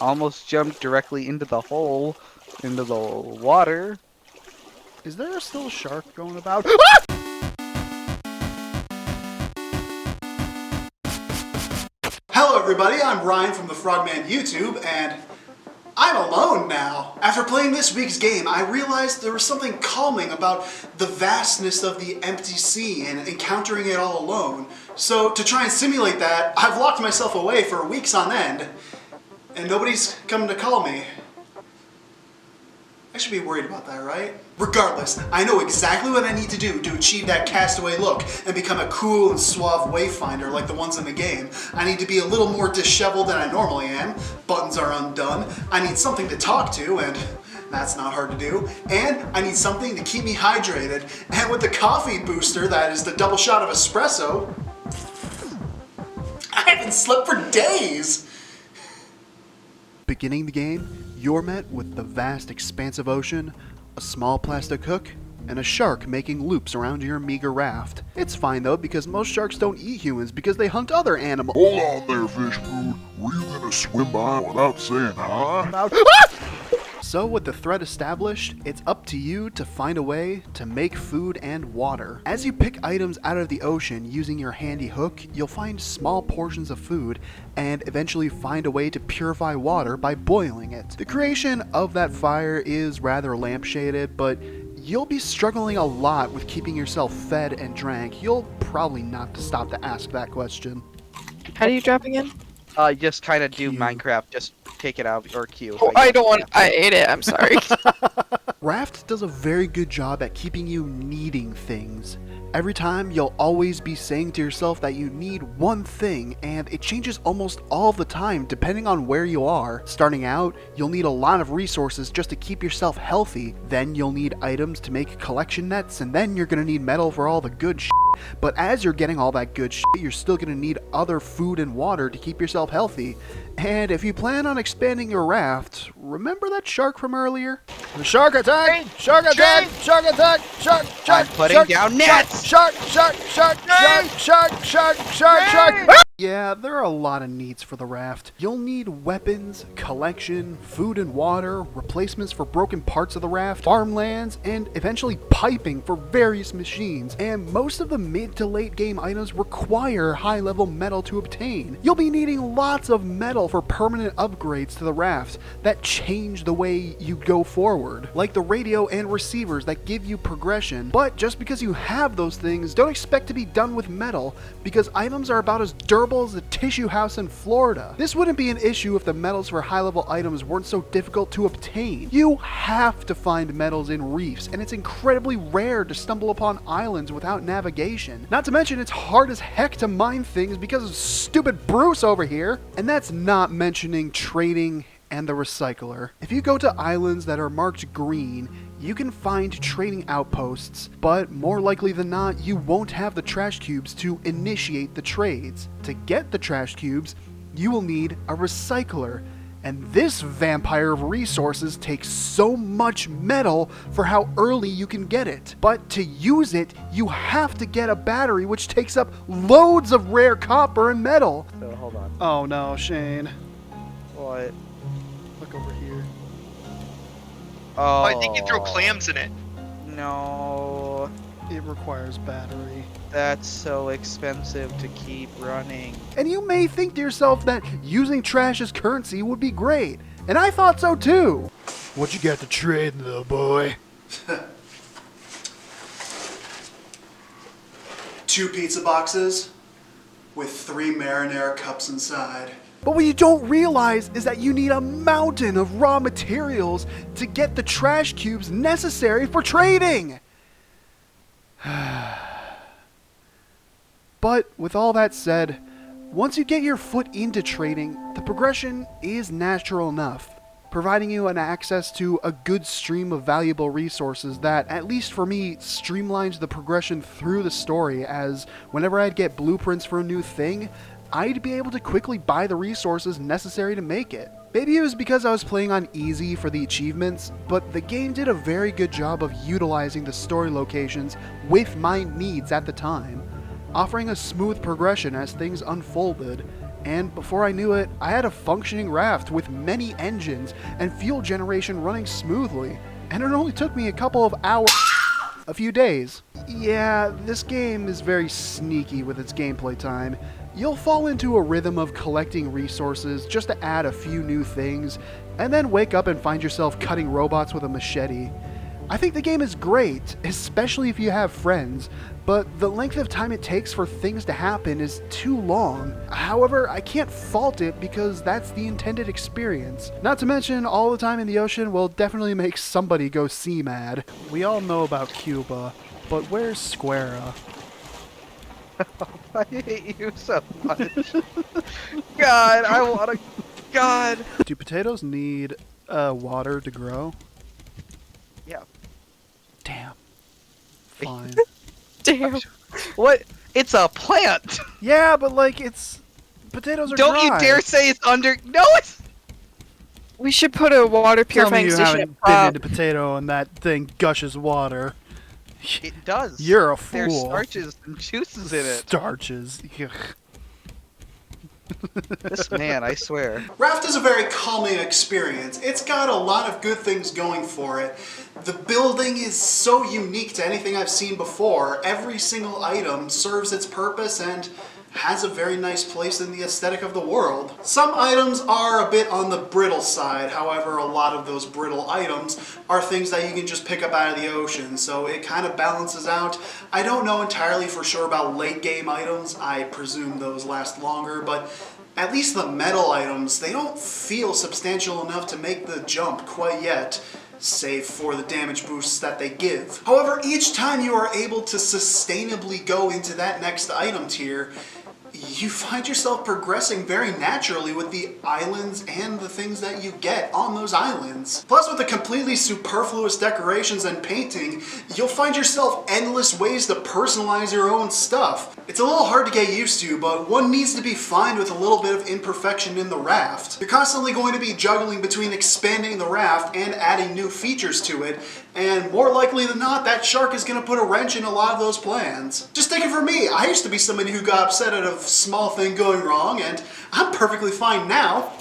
almost jumped directly into the hole, into the water. Is there still a shark going about? Hello everybody, I'm Ryan from the Frogman YouTube, and I'm alone now. After playing this week's game, I realized there was something calming about the vastness of the empty sea and encountering it all alone. So to try and simulate that, I've locked myself away for weeks on end, and nobody's come to call me. I should be worried about that, right? Regardless, I know exactly what I need to do to achieve that castaway look and become a cool and suave wayfinder like the ones in the game. I need to be a little more disheveled than I normally am. Buttons are undone. I need something to talk to, and that's not hard to do. And I need something to keep me hydrated. And with the coffee booster, that is the double shot of espresso, I haven't slept for days. Beginning the game, you're met with the vast expansive ocean, a small plastic hook, and a shark making loops around your meager raft. It's fine though, because most sharks don't eat humans because they hunt other animals. Hold on there, fish food. Were you gonna swim by without saying hi? So with the threat established, it's up to you to find a way to make food and water. As you pick items out of the ocean using your handy hook, you'll find small portions of food and eventually find a way to purify water by boiling it. The creation of that fire is rather lampshaded, but you'll be struggling a lot with keeping yourself fed and drank. You'll probably not stop to ask that question. How do you drop again? Just kind of do Q. Minecraft. Just take it out, or Q. Oh, I don't want. I ate it. I'm sorry. Raft does a very good job at keeping you needing things. Every time you'll always be saying to yourself that you need one thing, and it changes almost all the time depending on where you are. Starting out, you'll need a lot of resources just to keep yourself healthy. Then you'll need items to make collection nets, and then you're gonna need metal for all the good shit. But as you're getting all that good shit, you're still gonna need other food and water to keep yourself healthy. And if you plan on expanding your raft, remember that shark from earlier? Shark attack! Shark attack! Shark attack! Shark! I'm putting down nets! Shark! Shark! Shark! Shark! Shark! Shark! Shark! Shark! Yeah, there are a lot of needs for the raft. You'll need weapons, collection, food and water, replacements for broken parts of the raft, farmlands, and eventually piping for various machines. And most of the mid to late game items require high level metal to obtain. You'll be needing lots of metal for permanent upgrades to the raft that change the way you go forward, like the radio and receivers that give you progression. But just because you have those things, don't expect to be done with metal, because items are about as durable as a tissue house in Florida. This wouldn't be an issue if the metals for high-level items weren't so difficult to obtain. You have to find metals in reefs, and it's incredibly rare to stumble upon islands without navigation. Not to mention, it's hard as heck to mine things because of stupid Bruce over here. And that's not mentioning trading and the recycler. If you go to islands that are marked green, you can find trading outposts, but more likely than not, you won't have the trash cubes to initiate the trades. To get the trash cubes, you will need a recycler, and this vampire of resources takes so much metal for how early you can get it. But to use it, you have to get a battery, which takes up loads of rare copper and metal. So hold on. Oh no, Shane. What? Look over here. Oh. I think you throw clams in it. No. It requires battery. That's so expensive to keep running. And you may think to yourself that using trash as currency would be great. And I thought so too. What you got to trade, little boy? 2 pizza boxes with 3 marinara cups inside. But what you don't realize is that you need a mountain of raw materials to get the trash cubes necessary for trading. But with all that said, once you get your foot into trading, the progression is natural enough, providing you an access to a good stream of valuable resources that, at least for me, streamlines the progression through the story, as whenever I'd get blueprints for a new thing, I'd be able to quickly buy the resources necessary to make it. Maybe it was because I was playing on easy for the achievements, but the game did a very good job of utilizing the story locations with my needs at the time, offering a smooth progression as things unfolded, And before I knew it, I had a functioning raft with many engines and fuel generation running smoothly. And it only took me a couple of hours, a few days. Yeah, this game is very sneaky with its gameplay time. You'll fall into a rhythm of collecting resources just to add a few new things, and then wake up and find yourself cutting robots with a machete. I think the game is great, especially if you have friends, but the length of time it takes for things to happen is too long. However, I can't fault it because that's the intended experience. Not to mention, all the time in the ocean will definitely make somebody go sea mad. We all know about Cuba, but where's Squara? I hate you so much. God, I want to. God. Do potatoes need water to grow? Yeah. Damn. Fine. Damn. What? It's a plant. Yeah, but like it's potatoes are Don't dry. you dare say it's under. No, it's. We should put a water Tell me purifying you station haven't at been Prop. into potato and that thing gushes water. It does. You're a There's fool. starches and juices in it. Starches. Ugh. This man, I swear. Raft is a very calming experience. It's got a lot of good things going for it. The building is so unique to anything I've seen before. Every single item serves its purpose and has a very nice place in the aesthetic of the world. Some items are a bit on the brittle side, however a lot of those brittle items are things that you can just pick up out of the ocean, so it kind of balances out. I don't know entirely for sure about late game items, I presume those last longer, but at least the metal items, they don't feel substantial enough to make the jump quite yet, save for the damage boosts that they give. However, each time you are able to sustainably go into that next item tier, you find yourself progressing very naturally with the islands and the things that you get on those islands. Plus, with the completely superfluous decorations and painting, you'll find yourself endless ways to personalize your own stuff. It's a little hard to get used to, but one needs to be fine with a little bit of imperfection in the raft. You're constantly going to be juggling between expanding the raft and adding new features to it, and more likely than not, that shark is going to put a wrench in a lot of those plans. Just take it from me, I used to be somebody who got upset at a small thing going wrong, and I'm perfectly fine now.